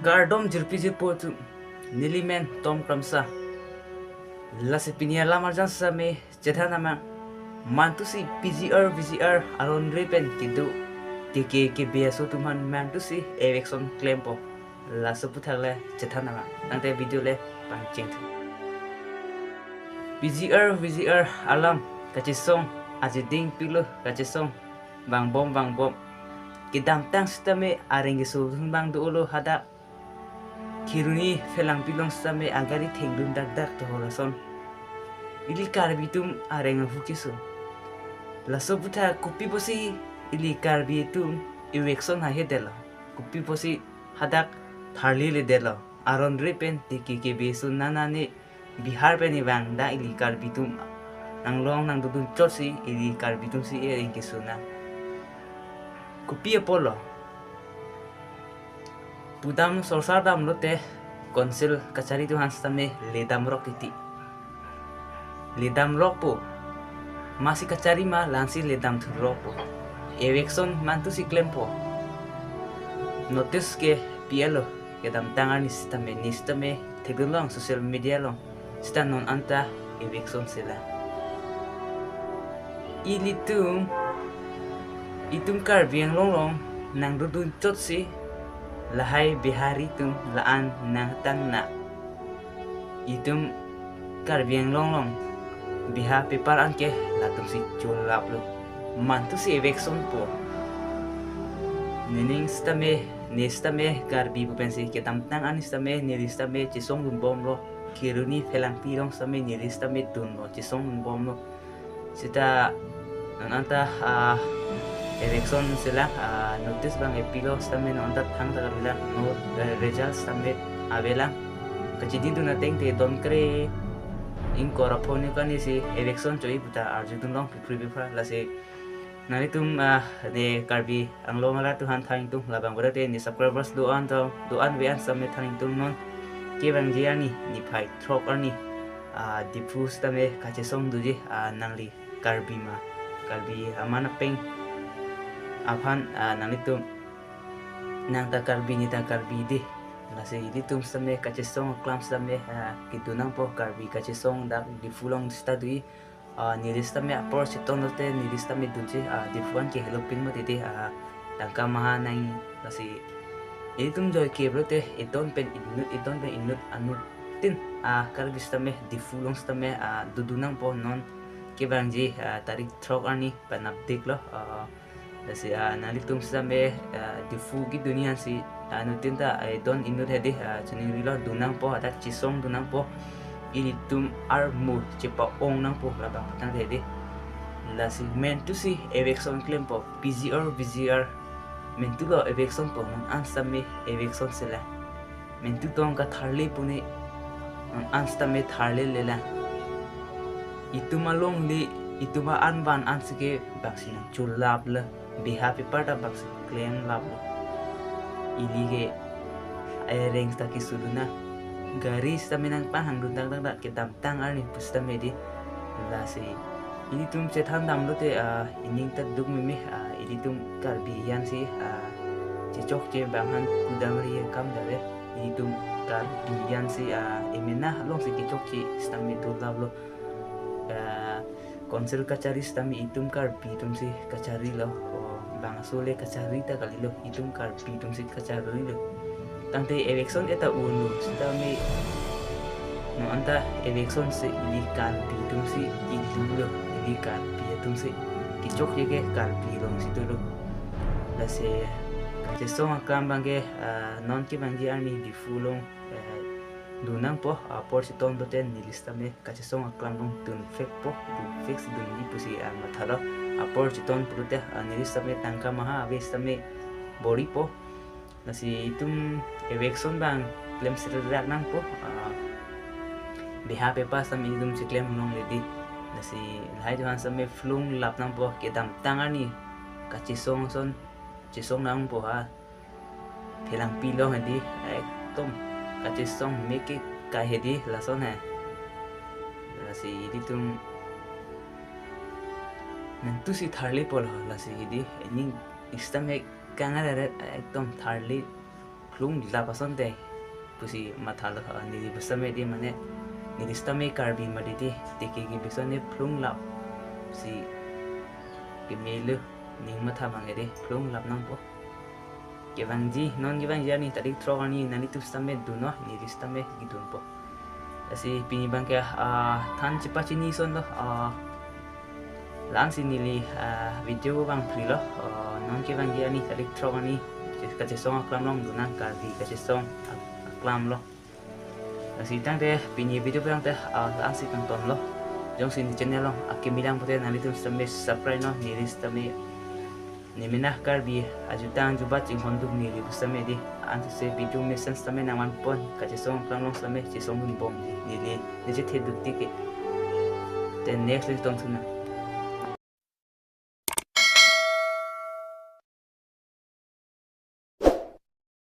Gardom jirpi jirpo tu nilimen tom kramsa lasi pinia lamar jan same cetha nama mantu si PGR aron repen kidu ke beso tuman mantu si erection klempo la seputarle cetha nama nante video le pancing PGR alam kachisong ajiding pilo kachisong bang bom kidam tang stame arengi so bang duolo hada kiruni felang pilong same agari tengdun dak to holason ili karbitum arenga fukiso laso buta kupi posi ili karbitum iwekson ha hedela kupi posi hadak tharli le dela aron repen tiki ke besun nanane bihar pe ni bang da ili karbitum nanglong nang dudun chosi ili karbitum si ering kisuna kupi apolo Budam sorsar dam lote konsil kacari tu hans tame ledam rok titi. Ledam rok po masih kacari ma lansi ledam tu rok po. Ewekson mantu si klempo. Notice ke pielo ke dam tangan nistame tegulong sosial media long. Sita non anta ewekson sila. Itum kar biang long nang dudun tot si lahai bihari tum laan nang tang na itum karbiang long biha pepar anke latung si chulap lo mantu si evekson po nining stame karbi bupensi ketam tang an stame nilistame chisong dun bom lo kiruni felang pirong stame nilistame dun lo chisong dun bom lo sita nananta Erekson sila notice bang epilo stame no antat hang tagarila no results stame abela kachidi du nateng te don kre in korapone kani si Erekson choi buta arjudun long privy pra lase nari tum de karbi anglo mala tu han thang tum labang berate ni subscribers doan wean stame thang tum non ke bang jiani ni phai throk ani diffuse stame kachesong duji nangli karbi amana peng Afan nanitum nang takarbi ni takarbi di nasi ditum same kacesong klam same kitunang po karbi kacesong dak di fulong stadui nilistame apor sitonote nilistame dunje di fuan ke helopin mo titi tangka maha nang nasi itum joy kebrote iton pen inut anut tin karbi stame di fulong stame dudunang po non kebangji tarik trok ani panaptik lo Dasi nalitum same di fugi dunia si nutinta don inut hedi chani rilo dunang po atak chisong dunang po ini tum armu cepa ong nang po labang patang hedi lasi mentu si evekson claim po PGR mentu lo evekson po non ansame evekson sila mentu tong ka tharle pune non anstame tharle lela itu malong li itu ma anban ansike vaksin chulap la biha paper da box claim lab ilige aireng sta kisuduna garis taminang pahang dundang dang kitam tang ani pusta medi lasi ini tum cethan dam lote ining ta duk mimi ini tum karbiyan si cecok je bangan kudamri kam dare ini tum karbiyan si emena long si cecok ci stami tu lablo konsil kacari stami itum karbi tum si kacari lo bang sole kacari ta kali lo itum karbi tum si kacari lo tante Erekson eta unu stami no anta Erekson si ini karbi tum si itum lo ini karbi tum si kicok je karbi lo situ lo lase kacesong akam bangge non ki bangge ani di fulong dunang po por si ton boten nilistame kacesong aklam dong tun fake po fix dun di pusi mathalo por si ton prute nilistame tangka maha avestame bori po nasi itum Erekson bang claim serak nang po biha pepa sami idum si claim nong ledi nasi hai johan same flung lap nang po kedam tangani kacesong son cesong nang po philang pilong hedi ektom kacesong meke kai hedi lason hai lasi iditum nantu si tharli pol lasi idi ini istame kangar ektom tharli plung la pason de pusi mathala ni busame di mane ni distame karbi maditi tiki gi bisone plung la si gemelu ning matha mangede plung lap nang po Gevangji non gevangji ni tadi trogani nani tu stame duno ni distame gidun po asi pinibang kaya tan cepat ini son lo lang sinili video bang prilo non gevangji ni tadi trogani kasi song aklam long dunan karbi kasi song aklam lo asi tang de pini video bang teh lang si tonton lo jong sin channel lo akimilang pote nani tu stame subscribe no ni distame Niminah karbi ajutan jubat jing honduk ni busame di antu se video mission stame naman pon kache song klang stame chi song bom ni je the duk tike then next tong tuna